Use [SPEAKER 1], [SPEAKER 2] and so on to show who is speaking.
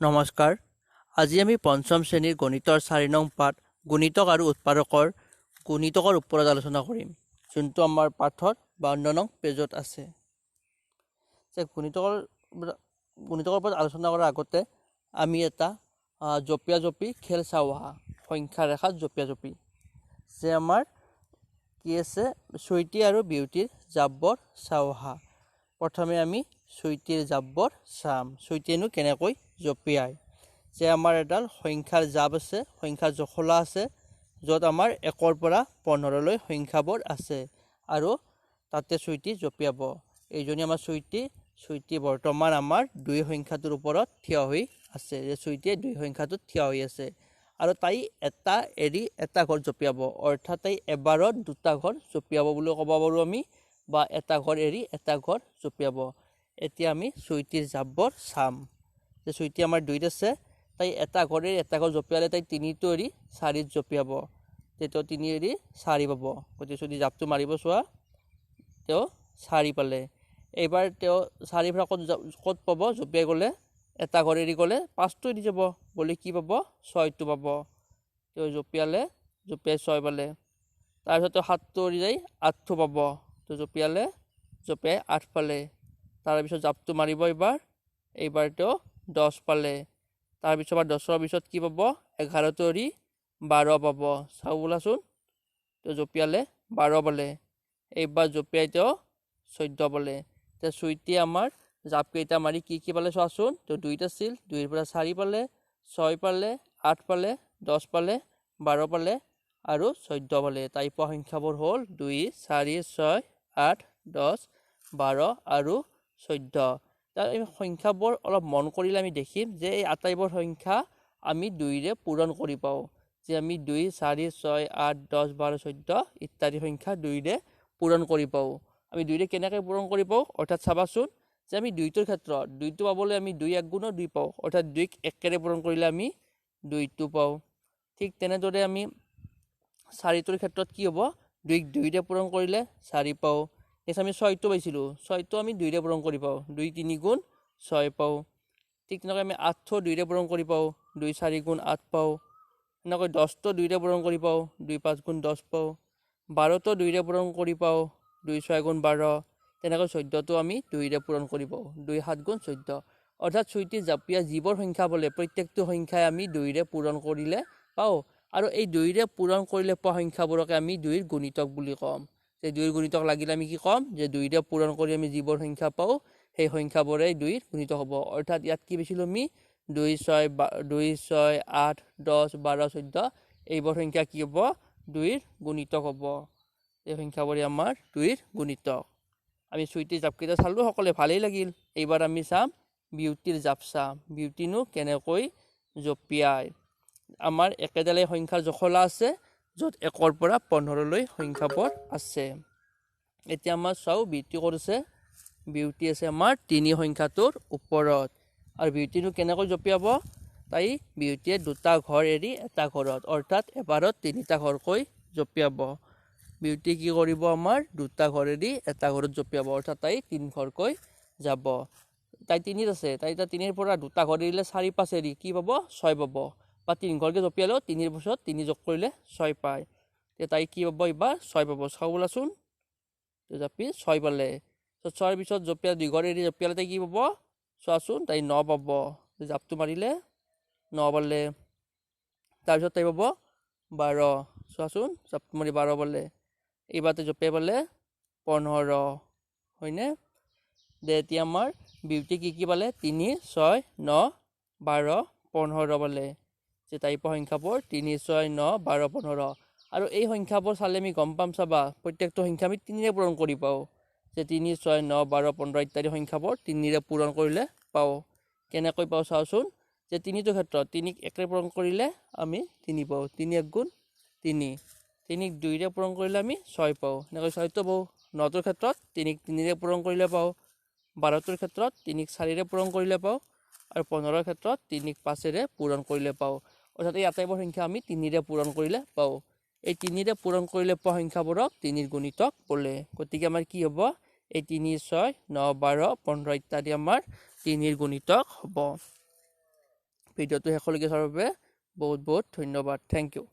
[SPEAKER 1] নমস্কাৰ। আজি আমি পঞ্চম শ্ৰেণীৰ গণিতৰ 4 নং পাঠ গুণিতক আৰু উৎপাদকৰ গুণিতকৰ ওপৰত আলোচনা কৰিম, যোনটো আমাৰ পাঠৰ 52 নং পেজত আছে। যে গুণিতকৰ ওপৰত আলোচনা কৰাৰ আগতে আমি এটা জপিয়া-জপি খেল চাওঁ আহা। সংখ্যা ৰেখাত জপিয়া-জপি যে আমাৰ কি আছে, চুইটি আৰু বিউটিৰ জাপবোৰ চাওঁ আহা। প্ৰথমে আমি চুইটিৰ জাপবোৰ চাম। চুইটিয়েনো কেনেকৈ জপিয়ায়। যে আমাৰ এডাল সংখ্যাৰ জাপ আছে, সংখ্যাৰ জখলা আছে, য'ত আমাৰ 1 পৰা 15 লৈ সংখ্যাবোৰ আছে আৰু তাতে চুইটি জপিয়াব। এইজনী আমাৰ চুইটি বৰ্তমান আমাৰ 2 সংখ্যাটোৰ ওপৰত থিয় হৈ আছে। যে চুইটিয়ে 2 সংখ্যাটোত থিয় হৈ আছে আৰু তাই এটা এৰি এটা ঘৰ জপিয়াব, অৰ্থাৎ তাই এবাৰত 2টা ঘৰ জপিয়াব বুলি ক'ব পাৰোঁ আমি, বা এটা ঘৰ এৰি এটা ঘৰ জপিয়াব। এতিয়া আমি চুইটিৰ জাপবোৰ চাম। যে চুইটি আমাৰ 2ত আছে, তাই এটা ঘৰ এৰি এটা ঘৰ জপিয়ালে তাই 3টো এৰি 4ত জপিয়াব, তেতিয়া 3 এৰি 4 পাব। গতিকে যদি জাপটো মাৰিব চোৱা, তেওঁ 4 পালে। এইবাৰ তেওঁ 4 পৰা ক'ত পাব, জপিয়াই গ'লে এটা ঘৰ এৰি গ'লে 5টো এৰি যাব, গ'লে কি পাব, 6টো পাব। তেওঁ জপিয়াই 6 পালে। তাৰপিছত তেওঁ 7টো এৰি যায় 8টো পাব, তেওঁ জপিয়াই 8 পালে। তাৰপিছত জাপটো মাৰিব এইবাৰ তেওঁ 10 পালে। তাৰপিছত 10ৰ পিছত কি পাব, 11টো এৰি 12 পাব। চাওঁ বোলাচোন, তেওঁ জপিয়ালে 12 পালে। এইবাৰ জপিয়াই তেওঁ 14 পালে। এতিয়া চুইটিয়ে আমাৰ জাপকেইটা মাৰি কি পালে চোৱাচোন। তেওঁ 2ত আছিল, 2ৰ পৰা 4 পালে, 6 পালে, 8 পালে, 10 পালে, 12 পালে আৰু 14 পালে। তাই পোৱা সংখ্যাবোৰ হ'ল 2, 4, 6, 8, 10, 12 আৰু 14। তাৰ এই সংখ্যাবোৰ অলপ মন কৰিলে আমি দেখিম যে এই আটাইবোৰ সংখ্যা আমি 2ৰে পূৰণ কৰি পাওঁ। যে আমি 2, 4, 6, 8, 10, 12, 14 ইত্যাদি সংখ্যা 2ৰে পূৰণ কৰি পাওঁ। আমি 2ৰে কেনেকৈ পূৰণ কৰি পাওঁ, অৰ্থাৎ চাবাচোন যে আমি 2টোৰ ক্ষেত্ৰত 2টো পাবলৈ আমি 2 1 গুণৰ 2 পাওঁ, অৰ্থাৎ 2ক 1ৰে পূৰণ কৰিলে আমি 2টো পাওঁ। ঠিক তেনেদৰে আমি 4টোৰ ক্ষেত্ৰত কি হ'ব, 2ক 2ৰে পূৰণ কৰিলে 4 পাওঁ। নেক্সট আমি 6টো পাইছিলোঁ, 6টো আমি 2ৰে পূৰণ কৰি পাওঁ, 2 3 গুণ 6 পাওঁ। ঠিক তেনেকৈ আমি 8টো 2ৰে পূৰণ কৰি পাওঁ, 2 4 গুণ 8 পাওঁ। এনেকৈ 10টো 2ৰে পূৰণ কৰি পাওঁ, 2 5 গুণ 10 পাওঁ। 12টো 2ৰে পূৰণ কৰি পাওঁ, 2 6 গুণ 12। তেনেকৈ 14টো আমি 2ৰে পূৰণ কৰি পাওঁ, 2 7 গুণ 14। অৰ্থাৎ চুইটি জাপিয়া যিবোৰ সংখ্যা বোলে প্ৰত্যেকটো সংখ্যাই আমি 2ৰে পূৰণ কৰিলে পাওঁ। আৰু এই 2ৰে পূৰণ কৰিলে পোৱা সংখ্যাবোৰকে আমি 2ৰ গুণিতক বুলি ক'ম। যে 2ৰ গুণিতক লাগিলে আমি কি ক'ম, যে 2ৰে পূৰণ কৰি আমি যিবোৰ সংখ্যা পাওঁ সেই সংখ্যাবোৰেই 2ৰ গুণিতক হ'ব। অৰ্থাৎ ইয়াত কি পাইছিলোঁ আমি, 2 6 8 10 12 14 এইবোৰ সংখ্যা কি হ'ব, 2ৰ গুণিতক হ'ব। এই সংখ্যাবোৰে আমাৰ 2ৰ গুণিতক। আমি চুইটিৰ জাপকেইটা চালোঁ, সকলোৱে ভালেই লাগিল। এইবাৰ আমি চাম বিউটিৰ জাপ চাম। বিউটিনো কেনেকৈ জপিয়ায়। আমাৰ একেডালেই সংখ্যাৰ জখলা আছে, য'ত 1 পৰা 15 লৈ সংখ্যাবোৰ আছে। এতিয়া আমাৰ চাওঁ বিউটি ক'ত আছে। বিউটি আছে আমাৰ 3 সংখ্যাটোৰ ওপৰত। আৰু বিউটিনো কেনেকৈ জপিয়াব, তাই বিউটিয়ে 2টা ঘৰ এৰি এটা ঘৰত, অৰ্থাৎ এবাৰত 3টা ঘৰকৈ জপিয়াব। বিউটি কি কৰিব, আমাৰ 2টা ঘৰ এৰি এটা ঘৰত জপিয়াব, অৰ্থাৎ তাই 3 ঘৰকৈ যাব। তাই 3ত আছে, তাই এতিয়া 3ৰ পৰা 2টা ঘৰ এৰিলে 4 5 এৰি কি পাব, 6 পাব। বা 3 ঘৰকৈ জপিয়ালেও 3ৰ পিছত 3 যোগ কৰিলে 6 পায়। তেতিয়া তাই কি পাব, এইবাৰ 6 পাব। চাওঁ বোলাচোন, জাপি 6 পালে। 6ৰ পিছত 2 ঘৰ এৰি জপিয়ালে তাই কি পাব চোৱাচোন, তাই 9 পাব। জাপটো মাৰিলে 9 পালে। তাৰপিছত তাই পাব 12। চোৱাচোন, জাপটো মাৰি 12 পালে। এইবাৰ তাই জপিয়াই পালে 15, হয়নে। দে এতিয়া আমাৰ বিউটি কি পালে, 3 6 9 12 15 পালে। যে তাই পোৱা সংখ্যাবোৰ 3 6 9 12 15। আৰু এই সংখ্যাবোৰ চালে আমি গম পাম, চাবা প্ৰত্যেকটো সংখ্যা আমি 3ৰে পূৰণ কৰি পাওঁ। যে 3 6 9 12 15 ইত্যাদি সংখ্যাবোৰ 3ৰে পূৰণ কৰিলে পাওঁ। কেনেকৈ পাওঁ চাওঁচোন। যে 3টোৰ ক্ষেত্ৰত 3ক 1ৰে পূৰণ কৰিলে আমি 3 পাওঁ, 3 1 গুণ 3। 3ক 2ৰে পূৰণ কৰিলে আমি 6 পাওঁ, এনেকৈ 6টো পাওঁ। 9টোৰ ক্ষেত্ৰত 3ক 3ৰে পূৰণ কৰিলে পাওঁ। 12টোৰ ক্ষেত্ৰত 3ক 4ৰে পূৰণ কৰিলে পাওঁ। আৰু 15ৰ ক্ষেত্ৰত 3ক 5ৰে পূৰণ কৰিলে পাওঁ। অৰ্থাৎ এই আটাইবোৰ সংখ্যা আমি 3ৰে পূৰণ কৰিলে পাওঁ। এই 3ৰে পূৰণ কৰিলে পোৱা সংখ্যাবোৰক 3ৰ গুণিতক বোলে। গতিকে আমাৰ কি হ'ব, এই 3 6 9 12 15 ইত্যাদি আমাৰ 3ৰ গুণিতক হ'ব। ভিডিঅ'টো শেষলৈকে চোৱাৰ বাবে বহুত বহুত ধন্যবাদ। Thank U.